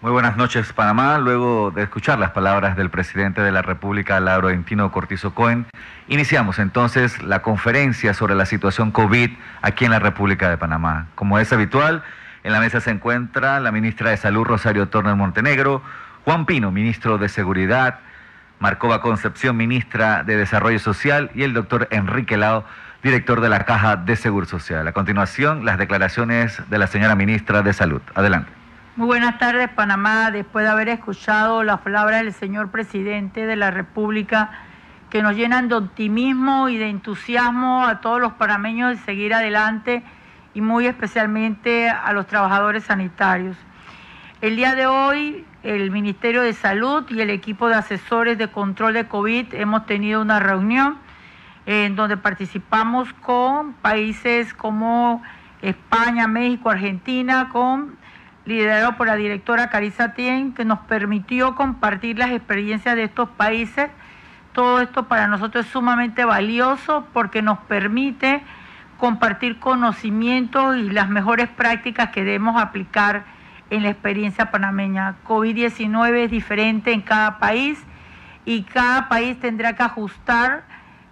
Muy buenas noches, Panamá. Luego de escuchar las palabras del presidente de la República, Laurentino Cortizo Cohen, iniciamos entonces la conferencia sobre la situación COVID aquí en la República de Panamá. Como es habitual, en la mesa se encuentra la ministra de Salud, Rosario Turner Montenegro, Juan Pino, ministro de Seguridad, Marcova Concepción, ministra de Desarrollo Social, y el doctor Enrique Lao, director de la Caja de Seguro Social. A continuación, las declaraciones de la señora ministra de Salud. Adelante. Muy buenas tardes, Panamá. Después de haber escuchado las palabras del señor presidente de la República, que nos llenan de optimismo y de entusiasmo a todos los panameños de seguir adelante y muy especialmente a los trabajadores sanitarios. El día de hoy, el Ministerio de Salud y el equipo de asesores de control de COVID hemos tenido una reunión en donde participamos con países como España, México, Argentina, liderado por la directora Carissa Tien, que nos permitió compartir las experiencias de estos países. Todo esto para nosotros es sumamente valioso porque nos permite compartir conocimientos y las mejores prácticas que debemos aplicar en la experiencia panameña. COVID-19 es diferente en cada país y cada país tendrá que ajustar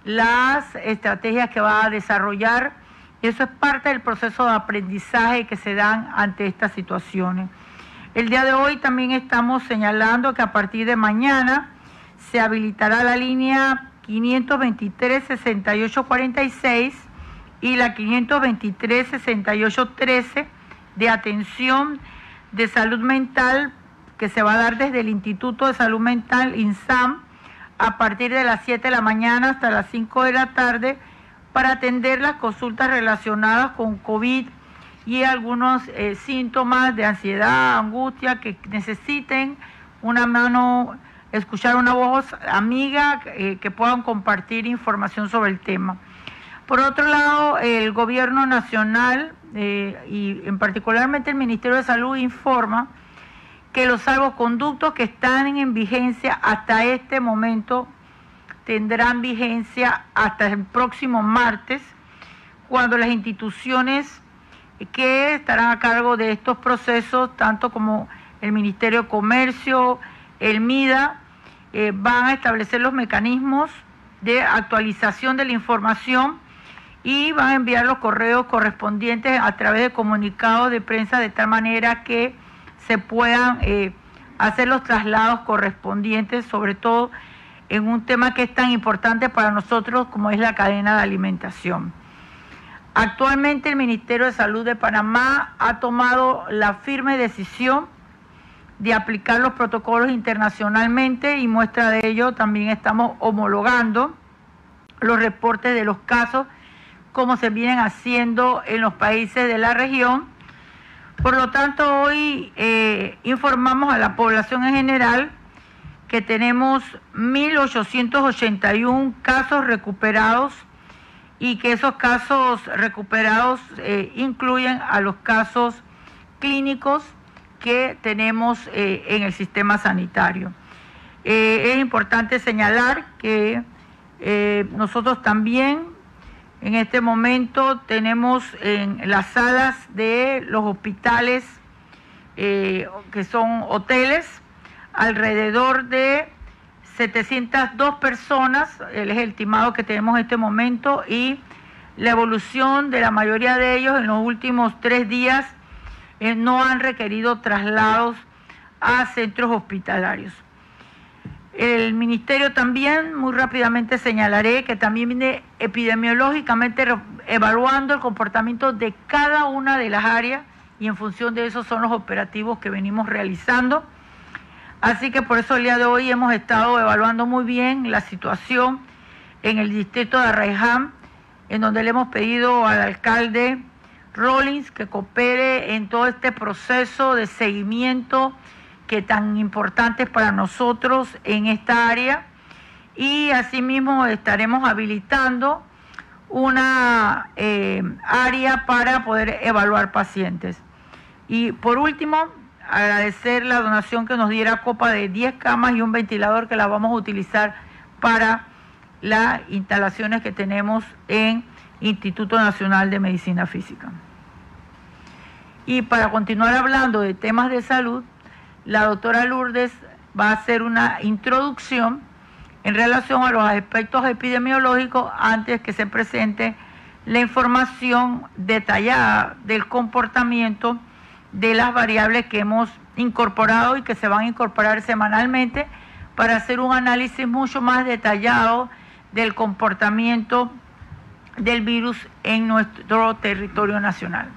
las estrategias que va a desarrollar. Eso es parte del proceso de aprendizaje que se dan ante estas situaciones. El día de hoy también estamos señalando que a partir de mañana se habilitará la línea 523-6846 y la 523-6813 de atención de salud mental, que se va a dar desde el Instituto de Salud Mental, INSAM, a partir de las 7 de la mañana hasta las 5 de la tarde, para atender las consultas relacionadas con COVID y algunos síntomas de ansiedad, angustia, que necesiten una mano, escuchar una voz amiga, que puedan compartir información sobre el tema. Por otro lado, el Gobierno Nacional y en particularmente el Ministerio de Salud informa que los salvoconductos que están en vigencia hasta este momento tendrán vigencia hasta el próximo martes, cuando las instituciones que estarán a cargo de estos procesos, tanto como el Ministerio de Comercio, el MIDA, van a establecer los mecanismos de actualización de la información y van a enviar los correos correspondientes a través de comunicados de prensa, de tal manera que se puedan hacer los traslados correspondientes, sobre todo en un tema que es tan importante para nosotros como es la cadena de alimentación. Actualmente el Ministerio de Salud de Panamá ha tomado la firme decisión de aplicar los protocolos internacionalmente, y muestra de ello también estamos homologando los reportes de los casos como se vienen haciendo en los países de la región. Por lo tanto, hoy informamos a la población en general que tenemos 1.881 casos recuperados y que esos casos recuperados incluyen a los casos clínicos que tenemos en el sistema sanitario. Es importante señalar que nosotros también en este momento tenemos en las salas de los hospitales, que son hoteles, alrededor de 702 personas, es el estimado que tenemos en este momento, y la evolución de la mayoría de ellos en los últimos 3 días no han requerido traslados a centros hospitalarios. El Ministerio también, muy rápidamente señalaré, que también viene epidemiológicamente evaluando el comportamiento de cada una de las áreas, y en función de eso son los operativos que venimos realizando. Así que por eso el día de hoy hemos estado evaluando muy bien la situación en el distrito de Arraiján, en donde le hemos pedido al alcalde Rollins que coopere en todo este proceso de seguimiento que tan importante es para nosotros en esta área, y asimismo estaremos habilitando una área para poder evaluar pacientes. Y por último, agradecer la donación que nos diera Copa de 10 camas y un ventilador, que la vamos a utilizar para las instalaciones que tenemos en Instituto Nacional de Medicina Física. Y para continuar hablando de temas de salud, La doctora Lourdes va a hacer una introducción en relación a los aspectos epidemiológicos antes que se presente la información detallada del comportamiento de las variables que hemos incorporado y que se van a incorporar semanalmente para hacer un análisis mucho más detallado del comportamiento del virus en nuestro territorio nacional.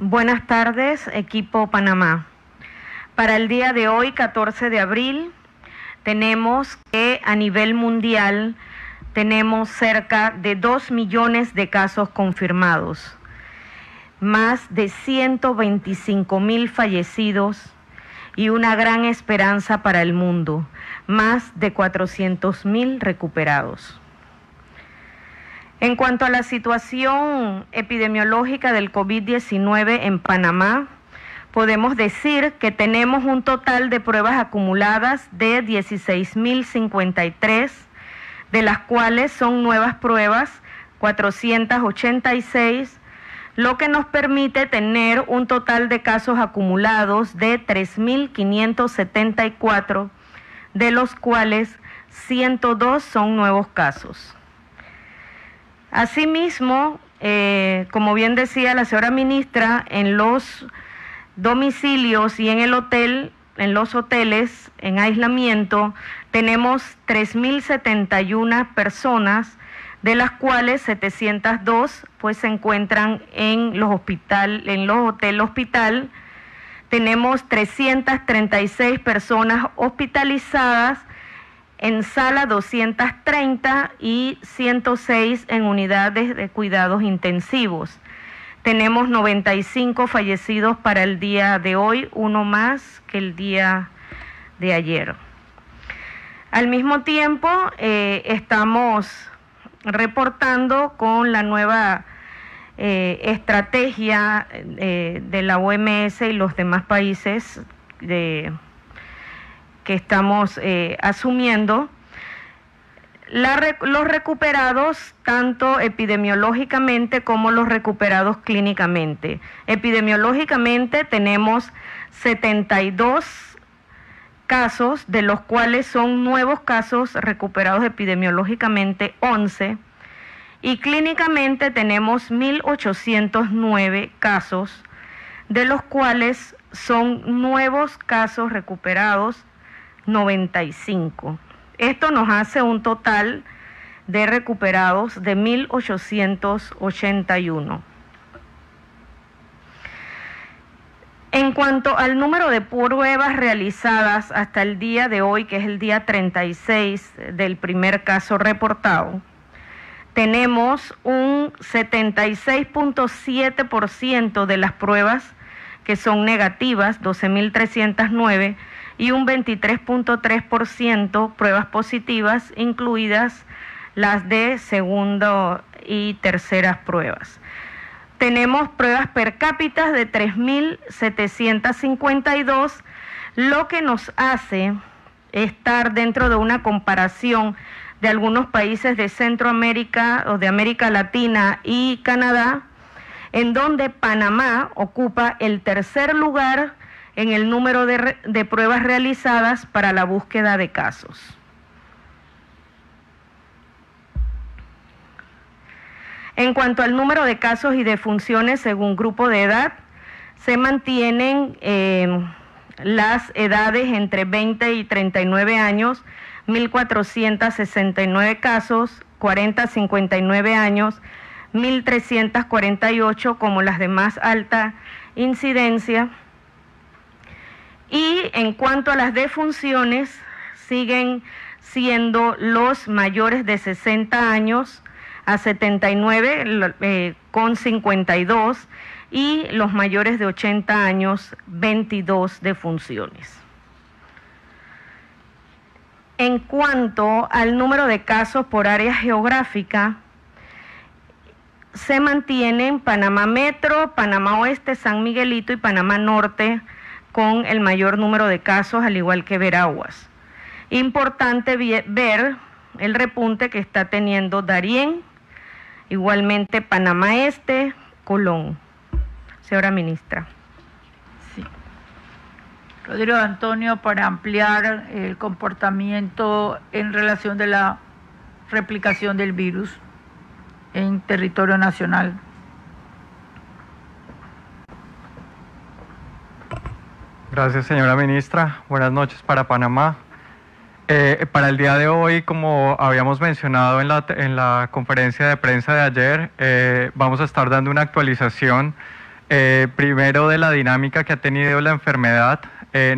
Buenas tardes, equipo Panamá. Para el día de hoy, 14 de abril, tenemos que a nivel mundial tenemos cerca de 2 millones de casos confirmados, más de 125.000 fallecidos y una gran esperanza para el mundo, más de 400.000 recuperados. En cuanto a la situación epidemiológica del COVID-19 en Panamá, podemos decir que tenemos un total de pruebas acumuladas de 16.053, de las cuales son nuevas pruebas 486, lo que nos permite tener un total de casos acumulados de 3.574, de los cuales 102 son nuevos casos. Asimismo, como bien decía la señora ministra, en los domicilios y en los hoteles en aislamiento tenemos 3.071 personas, de las cuales 702 pues se encuentran en los hoteles hospital. Tenemos 336 personas hospitalizadas, en sala 230 y 106 en unidades de cuidados intensivos. Tenemos 95 fallecidos para el día de hoy, uno más que el día de ayer. Al mismo tiempo, estamos reportando con la nueva estrategia de la OMS y los demás países que estamos asumiendo, los recuperados tanto epidemiológicamente como los recuperados clínicamente. Epidemiológicamente tenemos 72 casos, de los cuales son nuevos casos recuperados epidemiológicamente 11, y clínicamente tenemos 1.809 casos, de los cuales son nuevos casos recuperados 95. Esto nos hace un total de recuperados de 1.881. En cuanto al número de pruebas realizadas hasta el día de hoy, que es el día 36 del primer caso reportado, tenemos un 76.7% de las pruebas que son negativas, 12.309, y un 23.3% pruebas positivas, incluidas las de segunda y terceras pruebas. Tenemos pruebas per cápita de 3.752, lo que nos hace estar dentro de una comparación de algunos países de Centroamérica o de América Latina y Canadá, en donde Panamá ocupa el tercer lugar en el número de pruebas realizadas para la búsqueda de casos. En cuanto al número de casos y defunciones según grupo de edad, se mantienen las edades entre 20 y 39 años, 1.469 casos, 40 a 59 años, 1.348 como las de más alta incidencia. Y en cuanto a las defunciones, siguen siendo los mayores de 60 años a 79 con 52 y los mayores de 80 años 22 defunciones. En cuanto al número de casos por área geográfica, se mantienen Panamá Metro, Panamá Oeste, San Miguelito y Panamá Norte con el mayor número de casos, al igual que Veraguas. Importante ver el repunte que está teniendo Darién Igualmente Panamá Este, Colón. Señora ministra. Sí. Rodrigo Antonio, para ampliar el comportamiento en relación de la replicación del virus en territorio nacional. Gracias, señora ministra. Buenas noches para Panamá. Para el día de hoy, como habíamos mencionado en la conferencia de prensa de ayer, vamos a estar dando una actualización primero de la dinámica que ha tenido la enfermedad,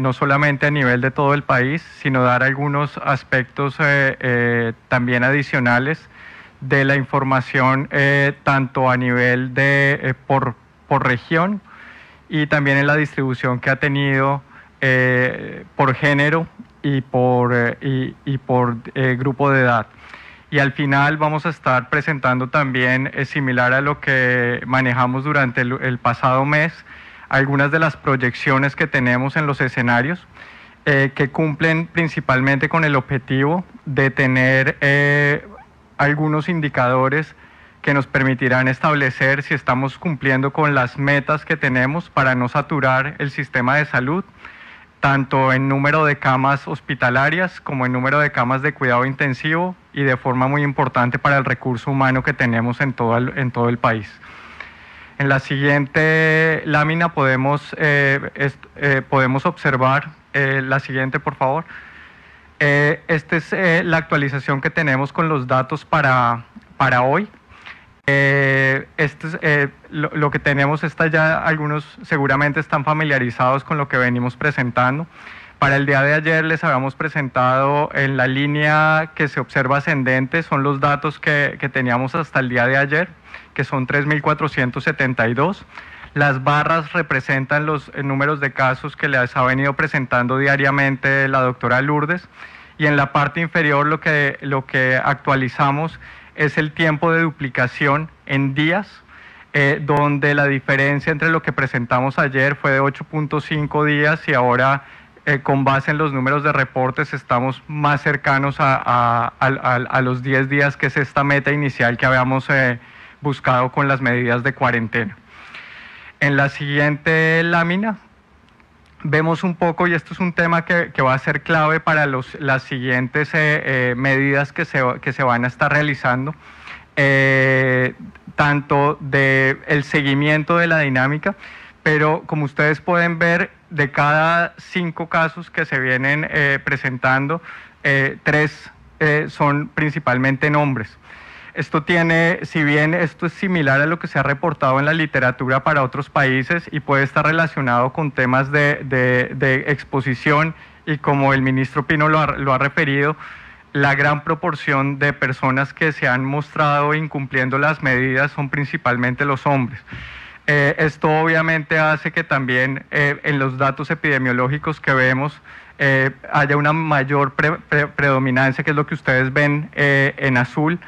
no solamente a nivel de todo el país, sino dar algunos aspectos también adicionales de la información, tanto a nivel de por región y también en la distribución que ha tenido por género y por grupo de edad. Y al final vamos a estar presentando también, similar a lo que manejamos durante el pasado mes, algunas de las proyecciones que tenemos en los escenarios, que cumplen principalmente con el objetivo de tener algunos indicadores que nos permitirán establecer si estamos cumpliendo con las metas que tenemos para no saturar el sistema de salud, tanto en número de camas hospitalarias como en número de camas de cuidado intensivo y de forma muy importante para el recurso humano que tenemos en todo el país. En la siguiente lámina podemos observar, la siguiente por favor. Esta es la actualización que tenemos con los datos para hoy. Lo que tenemos está ya, algunos seguramente están familiarizados con lo que venimos presentando. Para el día de ayer les habíamos presentado en la línea que se observa ascendente, son los datos que teníamos hasta el día de ayer, que son 3.472. Las barras representan los números de casos que les ha venido presentando diariamente la doctora Lourdes, y en la parte inferior lo que actualizamos es el tiempo de duplicación en días, donde la diferencia entre lo que presentamos ayer fue de 8.5 días y ahora con base en los números de reportes estamos más cercanos a los 10 días, que es esta meta inicial que habíamos buscado con las medidas de cuarentena. En la siguiente lámina vemos un poco, y esto es un tema que va a ser clave para las siguientes medidas que se van a estar realizando, tanto del seguimiento de la dinámica, pero como ustedes pueden ver, de cada 5 casos que se vienen presentando, 3 son principalmente en hombres. Esto tiene, si bien esto es similar a lo que se ha reportado en la literatura para otros países y puede estar relacionado con temas de exposición, y como el ministro Pino lo ha referido, la gran proporción de personas que se han mostrado incumpliendo las medidas son principalmente los hombres. Esto obviamente hace que también en los datos epidemiológicos que vemos haya una mayor predominancia, que es lo que ustedes ven en azul.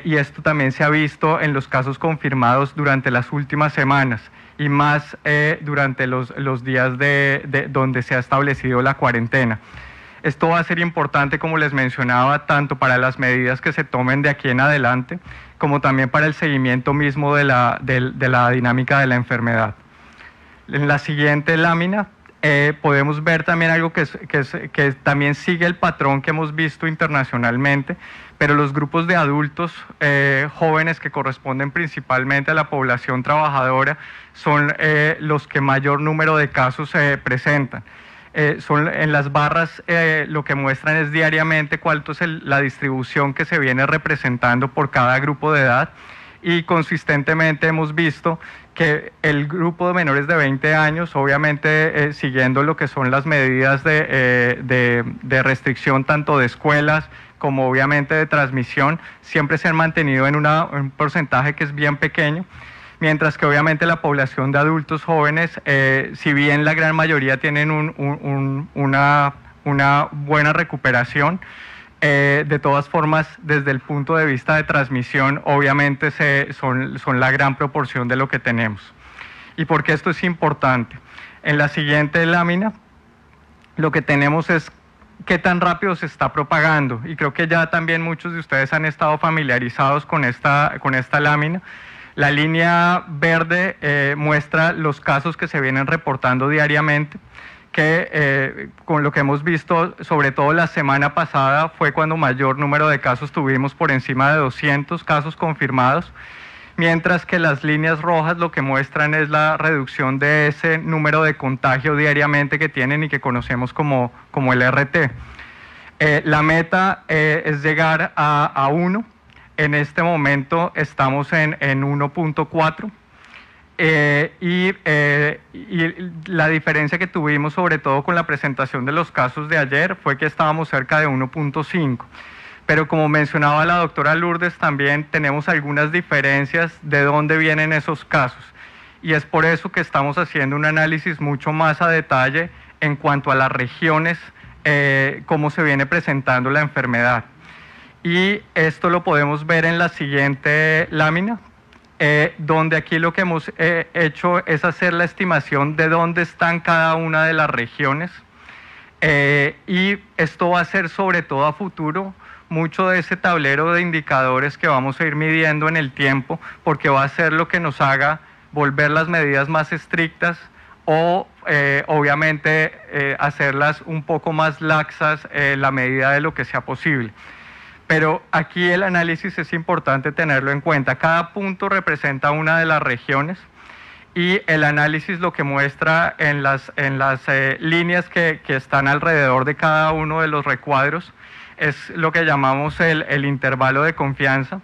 Y esto también se ha visto en los casos confirmados durante las últimas semanas y más durante los días donde se ha establecido la cuarentena. Esto va a ser importante, como les mencionaba, tanto para las medidas que se tomen de aquí en adelante, como también para el seguimiento mismo de la dinámica de la enfermedad. En la siguiente lámina podemos ver también algo que también sigue el patrón que hemos visto internacionalmente, pero los grupos de adultos jóvenes, que corresponden principalmente a la población trabajadora, son los que mayor número de casos presentan. En las barras lo que muestran es diariamente cuál es la distribución que se viene representando por cada grupo de edad, y consistentemente hemos visto que el grupo de menores de 20 años, obviamente siguiendo lo que son las medidas de restricción tanto de escuelas como obviamente de transmisión, siempre se han mantenido en un porcentaje que es bien pequeño, mientras que obviamente la población de adultos jóvenes, si bien la gran mayoría tienen una buena recuperación, de todas formas, desde el punto de vista de transmisión, obviamente son la gran proporción de lo que tenemos. ¿Y por qué esto es importante? En la siguiente lámina, lo que tenemos es qué tan rápido se está propagando. Y creo que ya también muchos de ustedes han estado familiarizados con esta lámina. La línea verde muestra los casos que se vienen reportando diariamente, que con lo que hemos visto, sobre todo la semana pasada, fue cuando mayor número de casos tuvimos, por encima de 200 casos confirmados, mientras que las líneas rojas lo que muestran es la reducción de ese número de contagio diariamente que tienen y que conocemos como el RT. La meta es llegar a 1. En este momento estamos en 1.4. Y la diferencia que tuvimos, sobre todo con la presentación de los casos de ayer, fue que estábamos cerca de 1.5. Pero como mencionaba la doctora Lourdes, también tenemos algunas diferencias de dónde vienen esos casos. Y es por eso que estamos haciendo un análisis mucho más a detalle en cuanto a las regiones, cómo se viene presentando la enfermedad. Y esto lo podemos ver en la siguiente lámina, donde aquí lo que hemos hecho es hacer la estimación de dónde están cada una de las regiones. Y esto va a ser sobre todo a futuro mucho de ese tablero de indicadores que vamos a ir midiendo en el tiempo, porque va a ser lo que nos haga volver las medidas más estrictas o obviamente hacerlas un poco más laxas la medida de lo que sea posible. Pero aquí el análisis es importante tenerlo en cuenta. Cada punto representa una de las regiones y el análisis lo que muestra en las líneas que están alrededor de cada uno de los recuadros es lo que llamamos el intervalo de confianza.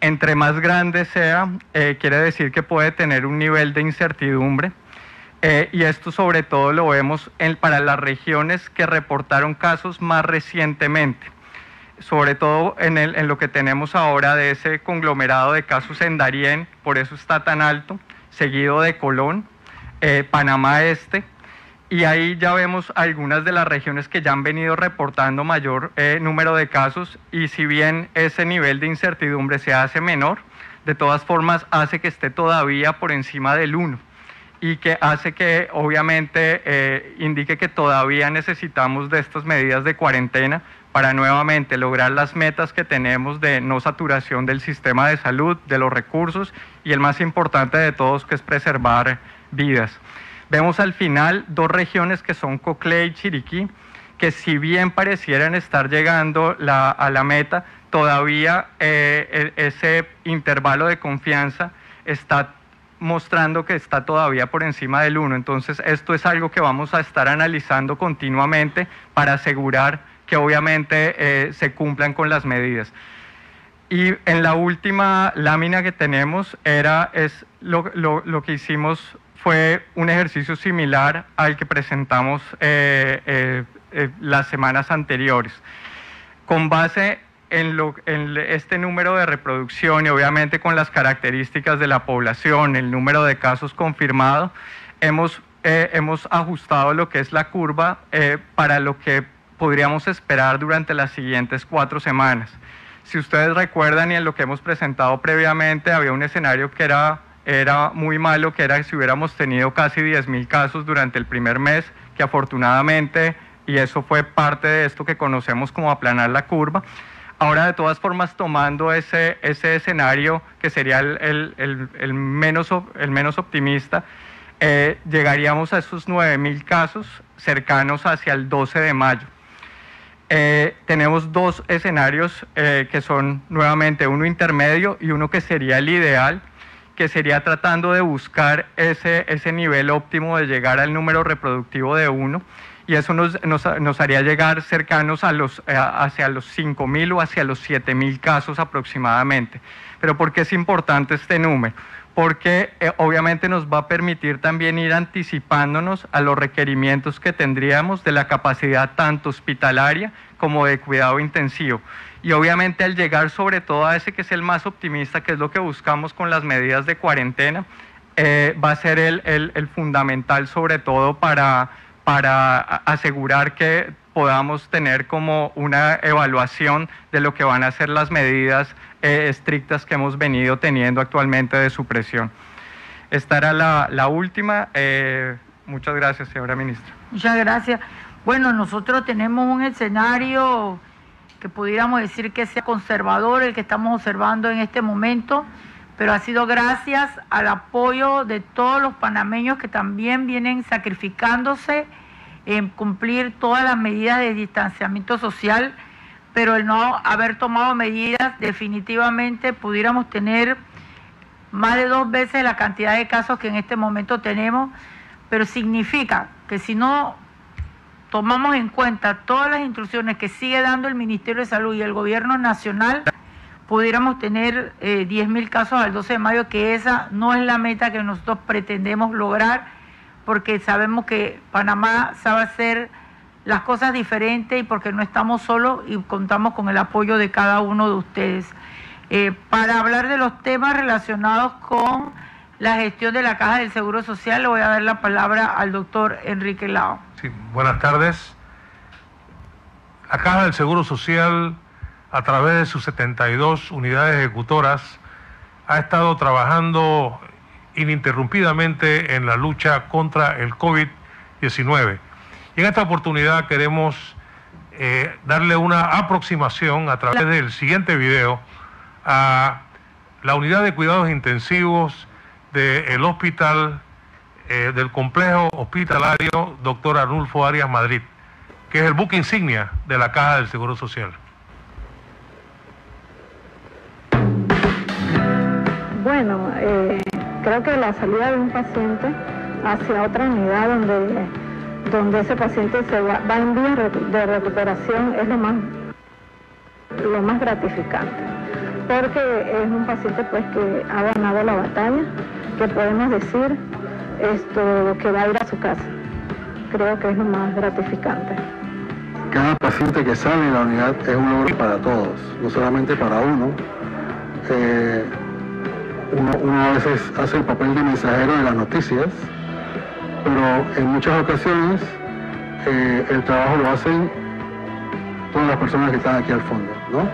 Entre más grande sea, quiere decir que puede tener un nivel de incertidumbre. Y esto sobre todo lo vemos para las regiones que reportaron casos más recientemente. Sobre todo en lo que tenemos ahora de ese conglomerado de casos en Darién, por eso está tan alto, seguido de Colón, Panamá Este, y ahí ya vemos algunas de las regiones que ya han venido reportando mayor número de casos, y si bien ese nivel de incertidumbre se hace menor, de todas formas hace que esté todavía por encima del 1, y que hace que obviamente indique que todavía necesitamos de estas medidas de cuarentena para nuevamente lograr las metas que tenemos de no saturación del sistema de salud, de los recursos, y el más importante de todos, que es preservar vidas. Vemos al final dos regiones que son Coclé y Chiriquí, que si bien parecieran estar llegando a la meta, todavía ese intervalo de confianza está mostrando que está todavía por encima del 1. Entonces esto es algo que vamos a estar analizando continuamente para asegurar que obviamente se cumplan con las medidas. Y en la última lámina que tenemos lo que hicimos fue un ejercicio similar al que presentamos las semanas anteriores. Con base en este número de reproducción y obviamente con las características de la población, el número de casos confirmados, hemos ajustado lo que es la curva para lo que podríamos esperar durante las siguientes 4 semanas. Si ustedes recuerdan, y en lo que hemos presentado previamente, había un escenario que era muy malo, que era si hubiéramos tenido casi 10.000 casos durante el primer mes, que afortunadamente, y eso fue parte de esto que conocemos como aplanar la curva. Ahora, de todas formas, tomando ese escenario que sería el menos optimista, llegaríamos a esos 9.000 casos cercanos hacia el 12 de mayo. Tenemos dos escenarios que son nuevamente uno intermedio y uno que sería el ideal, que sería tratando de buscar ese nivel óptimo de llegar al número reproductivo de 1, y eso nos haría llegar cercanos hacia los 5.000 o hacia los 7.000 casos aproximadamente. Pero ¿por qué es importante este número? Porque obviamente nos va a permitir también ir anticipándonos a los requerimientos que tendríamos de la capacidad tanto hospitalaria como de cuidado intensivo. Y obviamente al llegar sobre todo a ese que es el más optimista, que es lo que buscamos con las medidas de cuarentena, va a ser el fundamental sobre todo para asegurar que podamos tener como una evaluación de lo que van a ser las medidas estrictas que hemos venido teniendo actualmente de supresión. Esta era la última. Muchas gracias, señora ministra. Muchas gracias. Bueno, nosotros tenemos un escenario que pudiéramos decir que sea conservador, el que estamos observando en este momento, pero ha sido gracias al apoyo de todos los panameños que también vienen sacrificándose en cumplir todas las medidas de distanciamiento social, pero el no haber tomado medidas, definitivamente pudiéramos tener más de 2 veces la cantidad de casos que en este momento tenemos, pero significa que si no tomamos en cuenta todas las instrucciones que sigue dando el Ministerio de Salud y el Gobierno Nacional, pudiéramos tener 10.000 casos al 12 de mayo, que esa no es la meta que nosotros pretendemos lograr, porque sabemos que Panamá sabe hacer las cosas diferentes y porque no estamos solos y contamos con el apoyo de cada uno de ustedes. Para hablar de los temas relacionados con la gestión de la Caja del Seguro Social, le voy a dar la palabra al doctor Enrique Lao. Sí, buenas tardes. La Caja del Seguro Social, a través de sus 72 unidades ejecutoras, ha estado trabajando ininterrumpidamente en la lucha contra el COVID-19. Y en esta oportunidad queremos darle una aproximación a través del siguiente video a la unidad de cuidados intensivos del hospital, del complejo hospitalario Dr. Arnulfo Arias Madrid, que es el buque insignia de la Caja del Seguro Social. Bueno, creo que la salida de un paciente hacia otra unidad donde ese paciente va en vías de recuperación es lo más gratificante, porque es un paciente pues que ha ganado la batalla, que podemos decir que va a ir a su casa. Creo que es lo más gratificante. Cada paciente que sale de la unidad es un logro para todos, no solamente para uno. Uno a veces hace el papel de mensajero de las noticias, pero en muchas ocasiones el trabajo lo hacen todas las personas que están aquí al fondo, ¿no?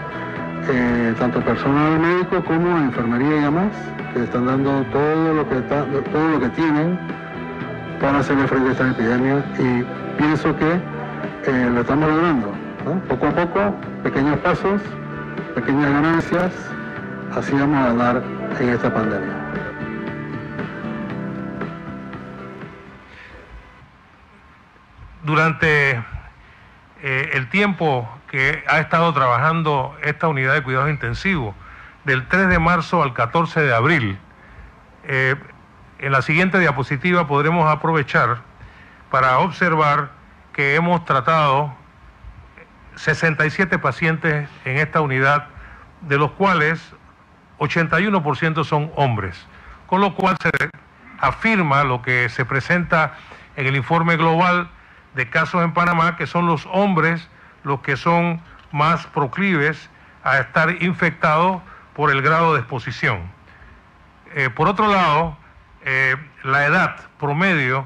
Tanto personal médico como enfermería y demás, que están dando todo lo que tienen para hacerle frente a esta epidemia, y pienso que lo estamos logrando, ¿no? Poco a poco, pequeños pasos, pequeñas ganancias, así vamos a ganar en esta pandemia. Durante el tiempo que ha estado trabajando esta unidad de cuidados intensivos, del 3 de marzo al 14 de abril, en la siguiente diapositiva podremos aprovechar para observar que hemos tratado 67 pacientes en esta unidad, de los cuales 81% son hombres, con lo cual se afirma lo que se presenta en el informe global de casos en Panamá, que son los hombres los que son más proclives a estar infectados por el grado de exposición. Por otro lado, la edad promedio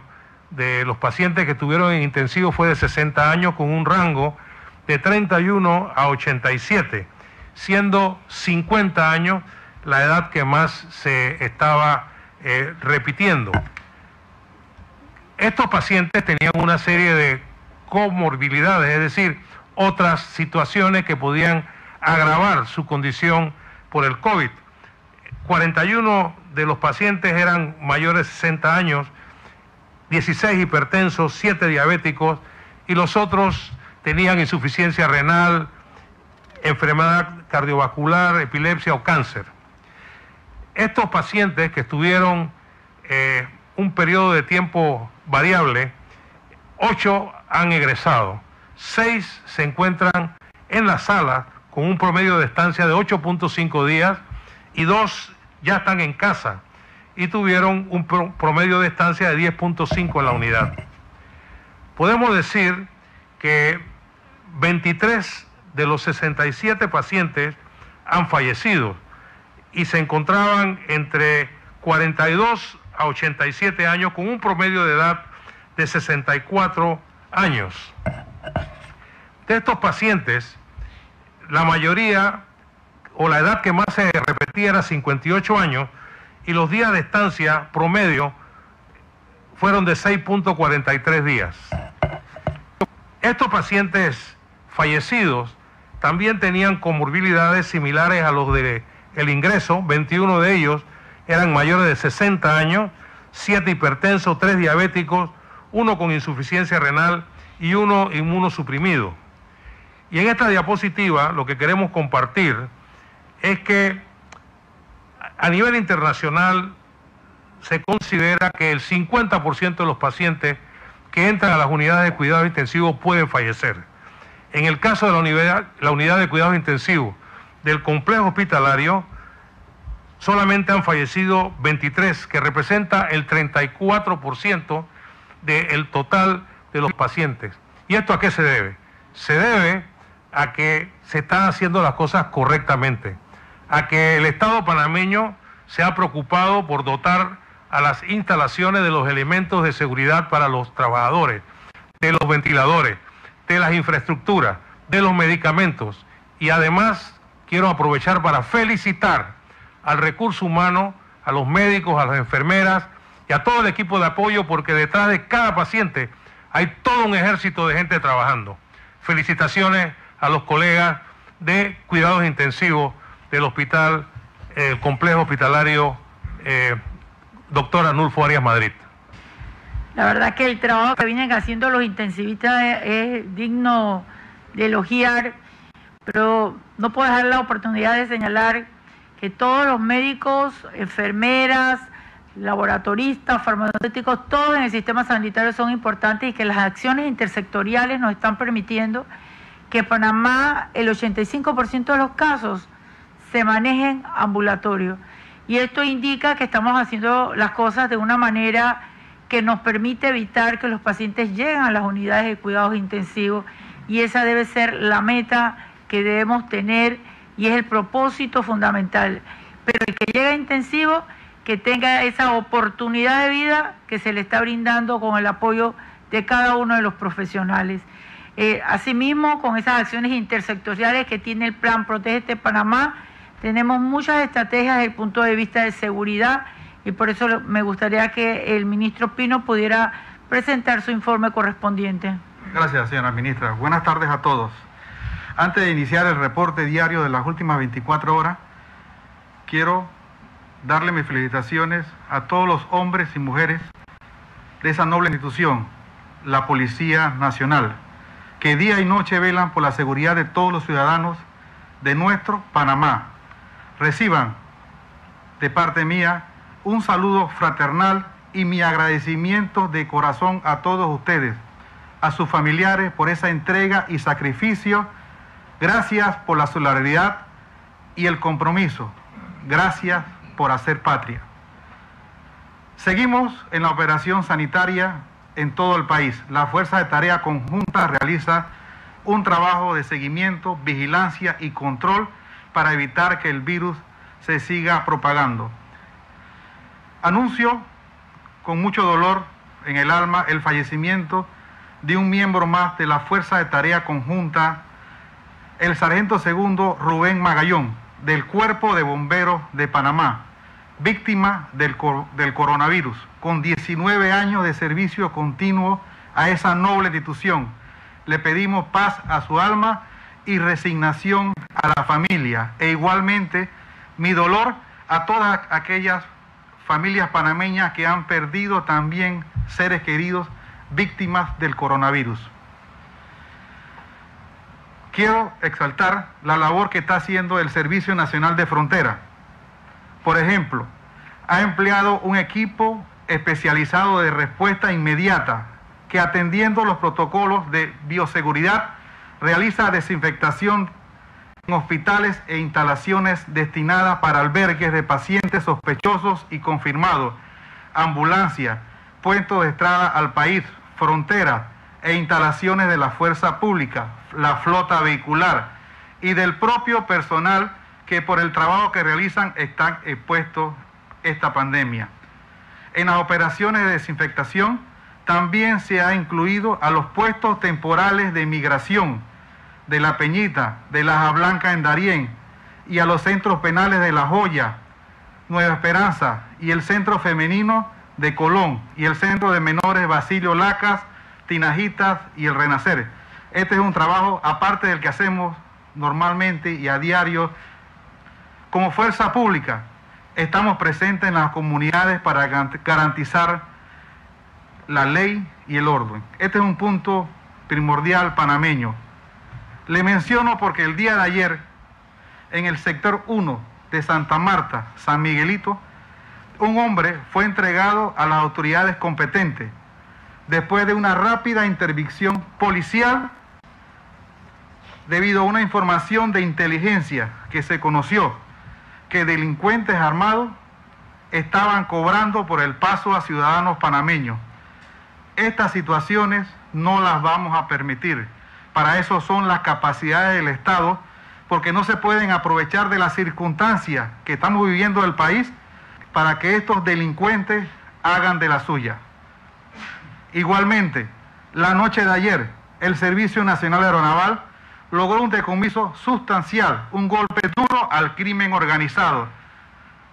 de los pacientes que estuvieron en intensivo fue de 60 años, con un rango de 31 a 87, siendo 50 años la edad que más se estaba repitiendo. Estos pacientes tenían una serie de comorbilidades, es decir, otras situaciones que podían agravar su condición por el COVID. 41 de los pacientes eran mayores de 60 años, 16 hipertensos, 7 diabéticos, y los otros tenían insuficiencia renal, enfermedad cardiovascular, epilepsia o cáncer. Estos pacientes que estuvieron un periodo de tiempo variable, 8 han egresado, 6 se encuentran en la sala con un promedio de estancia de 8.5 días y 2 ya están en casa y tuvieron un promedio de estancia de 10.5 en la unidad. Podemos decir que 23 de los 67 pacientes han fallecido y se encontraban entre 42 a 87 años, con un promedio de edad de 64 años. De estos pacientes, la mayoría o la edad que más se repetía era 58 años, y los días de estancia promedio fueron de 6.43 días. Estos pacientes fallecidos también tenían comorbilidades similares a los del ingreso. 21 de ellos eran mayores de 60 años, 7 hipertensos, 3 diabéticos, 1 con insuficiencia renal y 1 inmunosuprimido. Y en esta diapositiva lo que queremos compartir es que a nivel internacional se considera que el 50% de los pacientes que entran a las unidades de cuidados intensivos pueden fallecer. En el caso de la unidad de cuidados intensivos del complejo hospitalario, solamente han fallecido 23, que representa el 34% del total de los pacientes. ¿Y esto a qué se debe? Se debe a que se están haciendo las cosas correctamente, a que el Estado panameño se ha preocupado por dotar a las instalaciones de los elementos de seguridad para los trabajadores, de los ventiladores, de las infraestructuras, de los medicamentos. Y además quiero aprovechar para felicitar al recurso humano, a los médicos, a las enfermeras y a todo el equipo de apoyo, porque detrás de cada paciente hay todo un ejército de gente trabajando. Felicitaciones a los colegas de cuidados intensivos del hospital, complejo hospitalario Dr. Arnulfo Arias Madrid. La verdad que el trabajo que vienen haciendo los intensivistas es digno de elogiar, pero no puedo dejar la oportunidad de señalar que todos los médicos, enfermeras, laboratoristas, farmacéuticos, todos en el sistema sanitario son importantes y que las acciones intersectoriales nos están permitiendo que en Panamá el 85% de los casos se manejen ambulatorios. Y esto indica que estamos haciendo las cosas de una manera que nos permite evitar que los pacientes lleguen a las unidades de cuidados intensivos, y esa debe ser la meta que debemos tener y es el propósito fundamental. Pero el que llega a intensivo, que tenga esa oportunidad de vida que se le está brindando con el apoyo de cada uno de los profesionales. Asimismo, con esas acciones intersectoriales que tiene el Plan Protégete Panamá, tenemos muchas estrategias desde el punto de vista de seguridad, y por eso me gustaría que el ministro Pino pudiera presentar su informe correspondiente. Gracias, señora ministra. Buenas tardes a todos. Antes de iniciar el reporte diario de las últimas 24 horas, quiero darle mis felicitaciones a todos los hombres y mujeres de esa noble institución, la Policía Nacional, que día y noche velan por la seguridad de todos los ciudadanos de nuestro Panamá. Reciban de parte mía un saludo fraternal y mi agradecimiento de corazón a todos ustedes, a sus familiares por esa entrega y sacrificio. Gracias por la solidaridad y el compromiso. Gracias por hacer patria. Seguimos en la operación sanitaria en todo el país. La Fuerza de Tarea Conjunta realiza un trabajo de seguimiento, vigilancia y control para evitar que el virus se siga propagando. Anuncio con mucho dolor en el alma el fallecimiento de un miembro más de la Fuerza de Tarea Conjunta, el sargento segundo Rubén Magallón, del Cuerpo de Bomberos de Panamá, víctima del coronavirus, con 19 años de servicio continuo a esa noble institución. Le pedimos paz a su alma y resignación a la familia, e igualmente mi dolor a todas aquellas familias panameñas que han perdido también seres queridos víctimas del coronavirus. Quiero exaltar la labor que está haciendo el Servicio Nacional de Frontera. Por ejemplo, ha empleado un equipo especializado de respuesta inmediata que, atendiendo los protocolos de bioseguridad, realiza desinfectación en hospitales e instalaciones destinadas para albergues de pacientes sospechosos y confirmados, ambulancias, puestos de entrada al país, fronteras e instalaciones de la fuerza pública, la flota vehicular y del propio personal que por el trabajo que realizan están expuestos a esta pandemia. En las operaciones de desinfectación también se ha incluido a los puestos temporales de migración de La Peñita, de Laja Blanca en Darién, y a los centros penales de La Joya, Nueva Esperanza, y el Centro Femenino de Colón, y el Centro de Menores Basilio Lacas, Tinajitas y el Renacer. Este es un trabajo aparte del que hacemos normalmente y a diario. Como fuerza pública, estamos presentes en las comunidades para garantizar la ley y el orden. Este es un punto primordial panameño. Le menciono porque el día de ayer, en el sector 1 de Santa Marta, San Miguelito, un hombre fue entregado a las autoridades competentes después de una rápida interdicción policial debido a una información de inteligencia que se conoció que delincuentes armados estaban cobrando por el paso a ciudadanos panameños. Estas situaciones no las vamos a permitir. Para eso son las capacidades del Estado, porque no se pueden aprovechar de las circunstancias que estamos viviendo en el país para que estos delincuentes hagan de la suya. Igualmente, la noche de ayer, el Servicio Nacional Aeronaval logró un decomiso sustancial, un golpe duro al crimen organizado,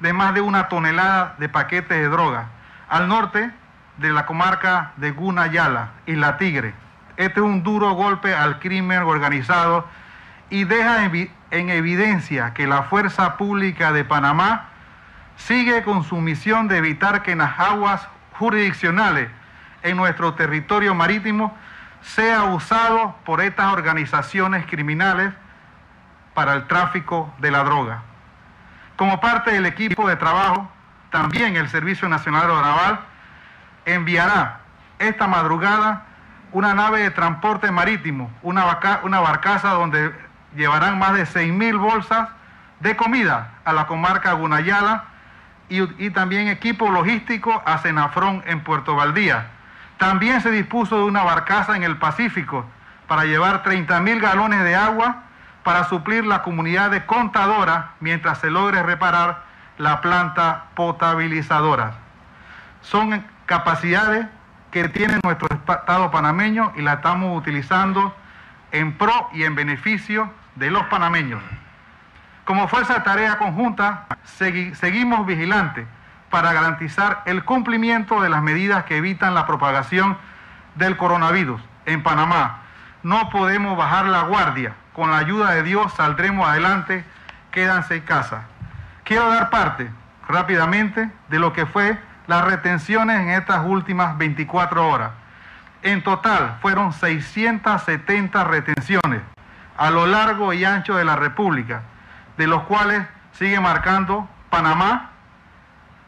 de más de 1 tonelada de paquetes de droga, al norte de la comarca de Gunayala, Isla Tigre. Este es un duro golpe al crimen organizado y deja en evidencia que la Fuerza Pública de Panamá sigue con su misión de evitar que en las aguas jurisdiccionales en nuestro territorio marítimo sea usado por estas organizaciones criminales para el tráfico de la droga. Como parte del equipo de trabajo, también el Servicio Nacional Aeronaval enviará esta madrugada una nave de transporte marítimo, una barcaza donde llevarán más de 6.000 bolsas de comida a la comarca Gunayala y también equipo logístico a Senafrón en Puerto Valdía. También se dispuso de una barcaza en el Pacífico para llevar 30.000 galones de agua para suplir la comunidad de Contadora mientras se logre reparar la planta potabilizadora. Son capacidades que tiene nuestro Estado panameño y la estamos utilizando en pro y en beneficio de los panameños. Como fuerza de tarea conjunta, seguimos vigilantes para garantizar el cumplimiento de las medidas que evitan la propagación del coronavirus en Panamá. No podemos bajar la guardia. Con la ayuda de Dios saldremos adelante. Quédense en casa. Quiero dar parte rápidamente de lo que fue las retenciones en estas últimas 24 horas. En total fueron 670 retenciones a lo largo y ancho de la República, de los cuales sigue marcando Panamá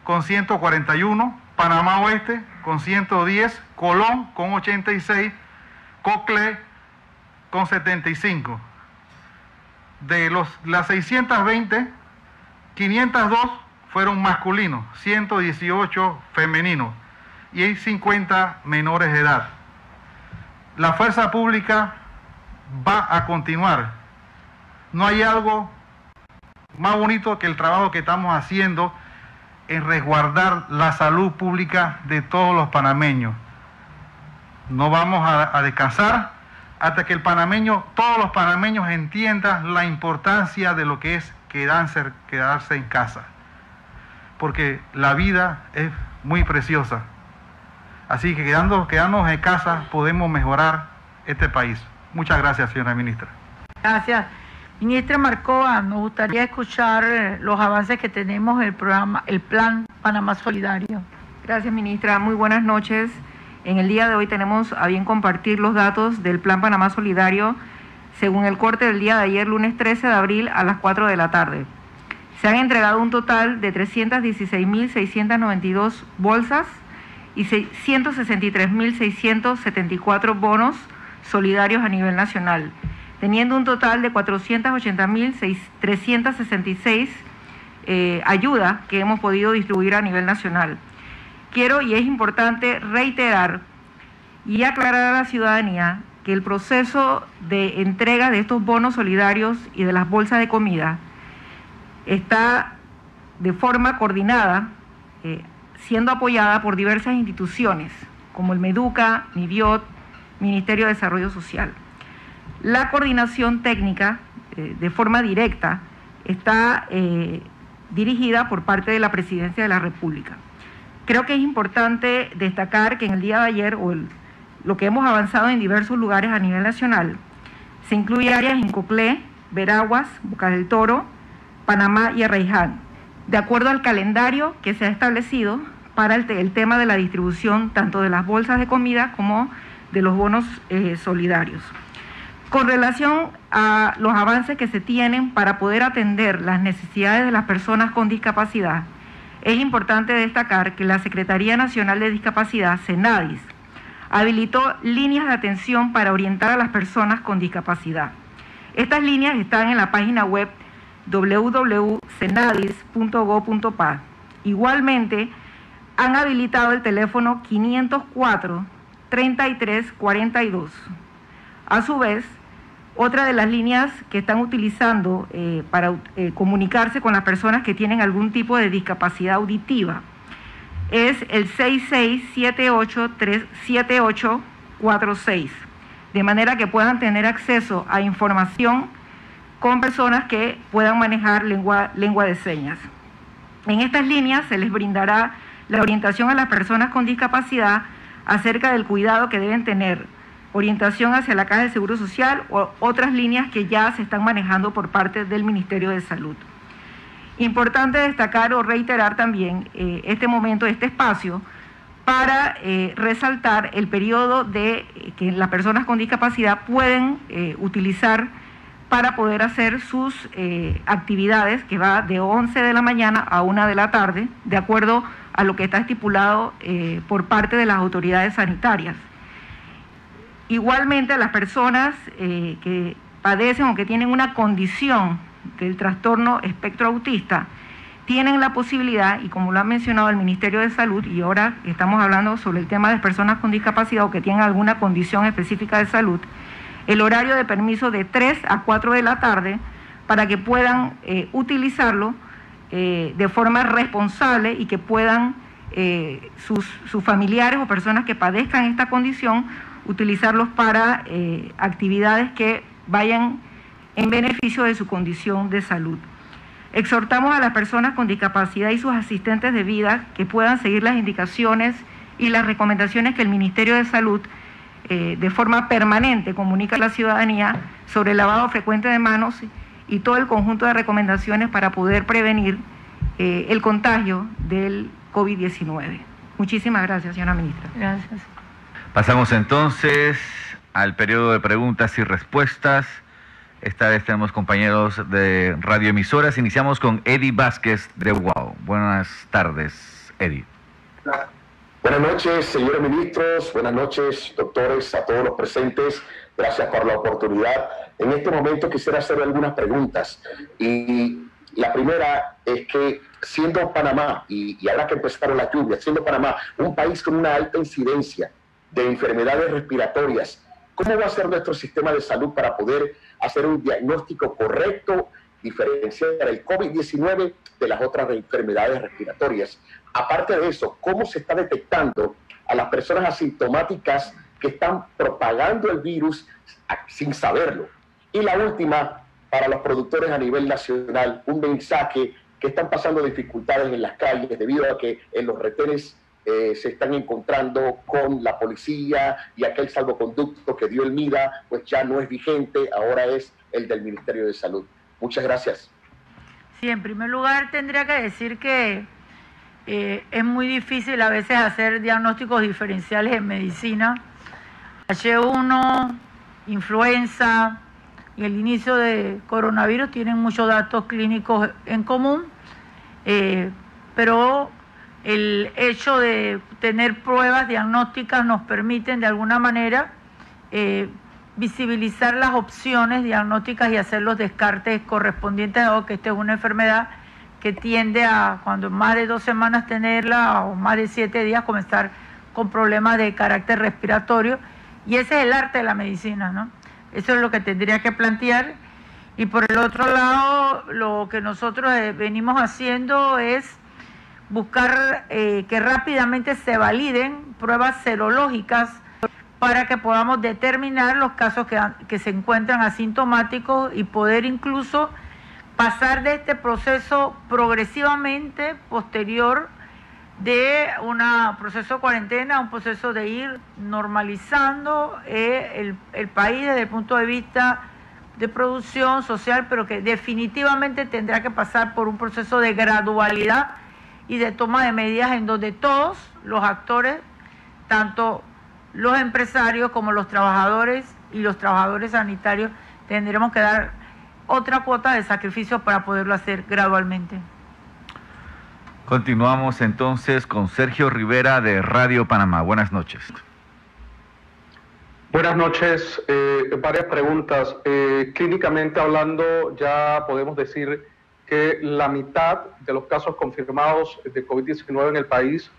con 141, Panamá Oeste con 110, Colón con 86, Coclé con 75. De las 620, 502 fueron masculinos, 118 femeninos y hay 50 menores de edad. La fuerza pública va a continuar. No hay algo más bonito que el trabajo que estamos haciendo en resguardar la salud pública de todos los panameños. No vamos a descansar hasta que todos los panameños entiendan la importancia de lo que es quedarse en casa. Porque la vida es muy preciosa. Así que quedándonos en casa podemos mejorar este país. Muchas gracias, señora ministra. Gracias. Ministra Marcova, nos gustaría escuchar los avances que tenemos en el programa, el Plan Panamá Solidario. Gracias, ministra. Muy buenas noches. En el día de hoy tenemos a bien compartir los datos del Plan Panamá Solidario según el corte del día de ayer, lunes 13 de abril a las 4 de la tarde. Se han entregado un total de 316.692 bolsas y 163.674 bonos solidarios a nivel nacional, teniendo un total de 480.366 ayudas que hemos podido distribuir a nivel nacional. Quiero, y es importante, reiterar y aclarar a la ciudadanía que el proceso de entrega de estos bonos solidarios y de las bolsas de comida está de forma coordinada, siendo apoyada por diversas instituciones, como el MEDUCA, MIBIOT, Ministerio de Desarrollo Social. La coordinación técnica, de forma directa, está dirigida por parte de la Presidencia de la República. Creo que es importante destacar que en el día de ayer, lo que hemos avanzado en diversos lugares a nivel nacional, Se incluye áreas en Coclé, Veraguas, Bocas del Toro, Panamá y Arraiján, de acuerdo al calendario que se ha establecido para el tema de la distribución tanto de las bolsas de comida como de los bonos solidarios. Con relación a los avances que se tienen para poder atender las necesidades de las personas con discapacidad, es importante destacar que la Secretaría Nacional de Discapacidad, SENADIS, habilitó líneas de atención para orientar a las personas con discapacidad. Estas líneas están en la página web www.senadis.go.pa. Igualmente, han habilitado el teléfono 504-3342. A su vez, otra de las líneas que están utilizando para comunicarse con las personas que tienen algún tipo de discapacidad auditiva es el 6678-7846, de manera que puedan tener acceso a información con personas que puedan manejar lengua de señas. En estas líneas se les brindará la orientación a las personas con discapacidad acerca del cuidado que deben tener, orientación hacia la Caja de Seguro Social o otras líneas que ya se están manejando por parte del Ministerio de Salud. Importante destacar o reiterar también este momento, este espacio, para resaltar el periodo que las personas con discapacidad pueden utilizar para poder hacer sus actividades, que va de 11 de la mañana a 1 de la tarde, de acuerdo a lo que está estipulado por parte de las autoridades sanitarias. Igualmente, las personas que padecen o que tienen una condición del trastorno espectro autista tienen la posibilidad, y como lo ha mencionado el Ministerio de Salud, y ahora estamos hablando sobre el tema de personas con discapacidad o que tienen alguna condición específica de salud, el horario de permiso de 3 a 4 de la tarde para que puedan utilizarlo de forma responsable y que puedan sus familiares o personas que padezcan esta condición utilizarlos para actividades que vayan en beneficio de su condición de salud. Exhortamos a las personas con discapacidad y sus asistentes de vida que puedan seguir las indicaciones y las recomendaciones que el Ministerio de Salud de forma permanente comunica a la ciudadanía sobre el lavado frecuente de manos y todo el conjunto de recomendaciones para poder prevenir el contagio del COVID-19. Muchísimas gracias, señora ministra. Gracias. Pasamos entonces al periodo de preguntas y respuestas. Esta vez tenemos compañeros de radioemisoras. Iniciamos con Eddie Vázquez de UAO. Buenas tardes, Eddie. Buenas noches, señores ministros. Buenas noches, doctores, a todos los presentes. Gracias por la oportunidad. En este momento quisiera hacer algunas preguntas. Y la primera es que, siendo Panamá, y ahora que empezaron las lluvias, siendo Panamá un país con una alta incidencia de enfermedades respiratorias, ¿cómo va a ser nuestro sistema de salud para poder hacer un diagnóstico correcto, diferenciar el COVID-19 de las otras enfermedades respiratorias? Aparte de eso, ¿cómo se está detectando a las personas asintomáticas que están propagando el virus sin saberlo? Y la última, para los productores a nivel nacional, un mensaje que están pasando dificultades en las calles debido a que en los retenes se están encontrando con la policía y aquel salvoconducto que dio el MIDA, pues ya no es vigente, ahora es el del Ministerio de Salud. Muchas gracias. Sí, en primer lugar tendría que decir que es muy difícil a veces hacer diagnósticos diferenciales en medicina. H1, influenza y el inicio de coronavirus tienen muchos datos clínicos en común, pero el hecho de tener pruebas diagnósticas nos permiten de alguna manera visibilizar las opciones diagnósticas y hacer los descartes correspondientes, dado que esta es una enfermedad que tiende a, cuando más de 2 semanas tenerla o más de 7 días, comenzar con problemas de carácter respiratorio, y ese es el arte de la medicina, ¿no? Eso es lo que tendría que plantear. Y por el otro lado, lo que nosotros venimos haciendo es buscar que rápidamente se validen pruebas serológicas para que podamos determinar los casos que se encuentran asintomáticos y poder incluso pasar de este proceso progresivamente posterior de un proceso de cuarentena a un proceso de ir normalizando el país desde el punto de vista de producción social, pero que definitivamente tendrá que pasar por un proceso de gradualidad y de toma de medidas en donde todos los actores, tanto los empresarios como los trabajadores y los trabajadores sanitarios, tendremos que dar otra cuota de sacrificio para poderlo hacer gradualmente. Continuamos entonces con Sergio Rivera de Radio Panamá. Buenas noches. Buenas noches. Varias preguntas. Clínicamente hablando, ya podemos decir que la mitad de los casos confirmados de COVID-19 en el país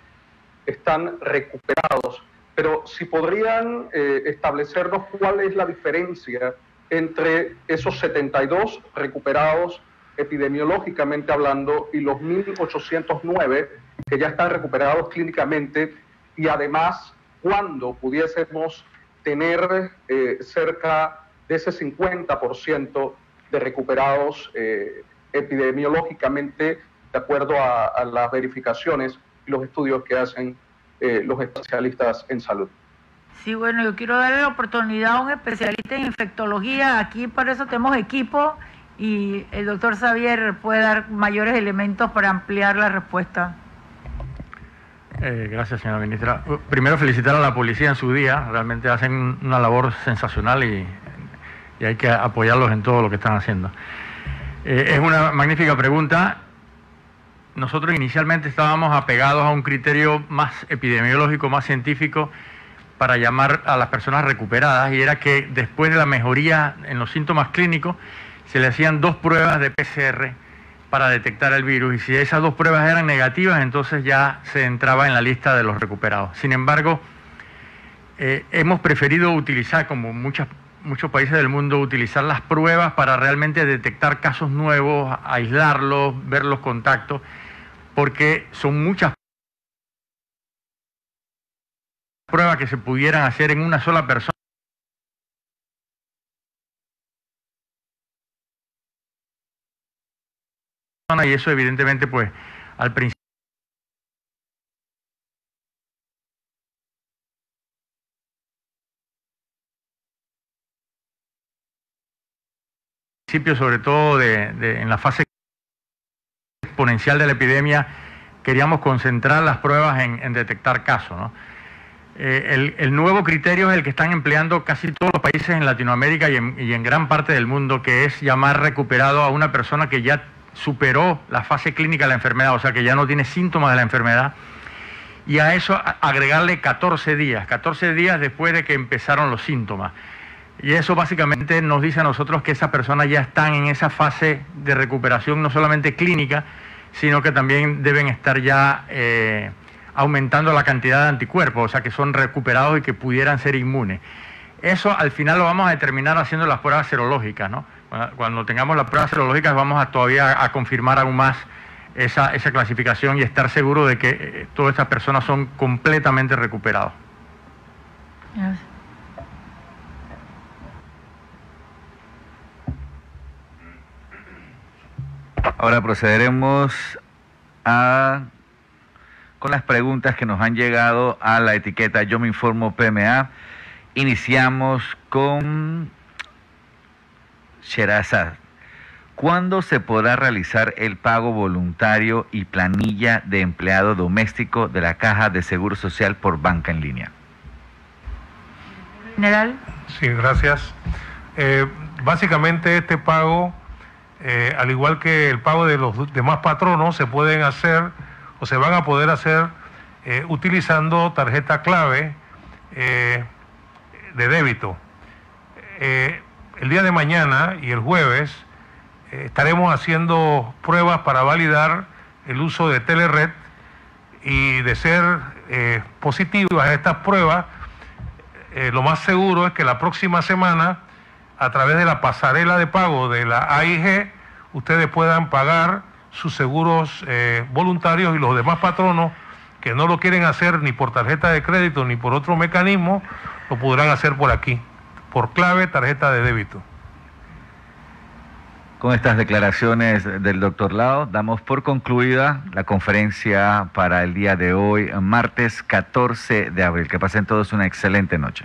están recuperados. Pero si podrían establecernos cuál es la diferencia entre esos 72 recuperados epidemiológicamente hablando y los 1.809 que ya están recuperados clínicamente, y además cuándo pudiésemos tener cerca de ese 50% de recuperados epidemiológicamente, de acuerdo a las verificaciones y los estudios que hacen los especialistas en salud. Sí, bueno, yo quiero darle la oportunidad a un especialista en infectología. Aquí para eso tenemos equipo y el doctor Xavier puede dar mayores elementos para ampliar la respuesta. Gracias, señora ministra. Primero, felicitar a la policía en su día. Realmente hacen una labor sensacional y hay que apoyarlos en todo lo que están haciendo. Es una magnífica pregunta. Nosotros inicialmente estábamos apegados a un criterio más epidemiológico, más científico, para llamar a las personas recuperadas, y era que después de la mejoría en los síntomas clínicos se le hacían 2 pruebas de PCR para detectar el virus, y si esas 2 pruebas eran negativas, entonces ya se entraba en la lista de los recuperados. Sin embargo, hemos preferido utilizar, como muchos países del mundo, utilizar las pruebas para realmente detectar casos nuevos, aislarlos, ver los contactos, porque son muchas pruebas que se pudieran hacer en una sola persona. Y eso evidentemente pues al principio sobre todo en la fase exponencial de la epidemia queríamos concentrar las pruebas en detectar casos, ¿no? El nuevo criterio es el que están empleando casi todos los países en Latinoamérica y en gran parte del mundo, que es llamar recuperado a una persona que ya superó la fase clínica de la enfermedad, o sea que ya no tiene síntomas de la enfermedad, y a eso agregarle 14 días después de que empezaron los síntomas. Y eso básicamente nos dice a nosotros que esas personas ya están en esa fase de recuperación no solamente clínica, sino que también deben estar ya aumentando la cantidad de anticuerpos, o sea que son recuperados y que pudieran ser inmunes. Eso al final lo vamos a determinar haciendo las pruebas serológicas, ¿no? Cuando tengamos las pruebas serológicas vamos todavía a confirmar aún más esa clasificación y estar seguro de que todas estas personas son completamente recuperados. Gracias. Ahora procederemos con las preguntas que nos han llegado a la etiqueta Yo Me Informo PMA. Iniciamos con Sherazad. ¿Cuándo se podrá realizar el pago voluntario y planilla de empleado doméstico de la Caja de Seguro Social por banca en línea? General. Sí, gracias. Básicamente este pago, al igual que el pago de los demás patronos, se pueden hacer o se van a poder hacer utilizando tarjeta clave de débito. El día de mañana y el jueves estaremos haciendo pruebas para validar el uso de Telered, y de ser positivas estas pruebas, lo más seguro es que la próxima semana, a través de la pasarela de pago de la AIG, ustedes puedan pagar sus seguros voluntarios, y los demás patronos que no lo quieren hacer ni por tarjeta de crédito ni por otro mecanismo, lo podrán hacer por aquí, por clave tarjeta de débito. Con estas declaraciones del doctor Lao, damos por concluida la conferencia para el día de hoy, martes 14 de abril. Que pasen todos una excelente noche.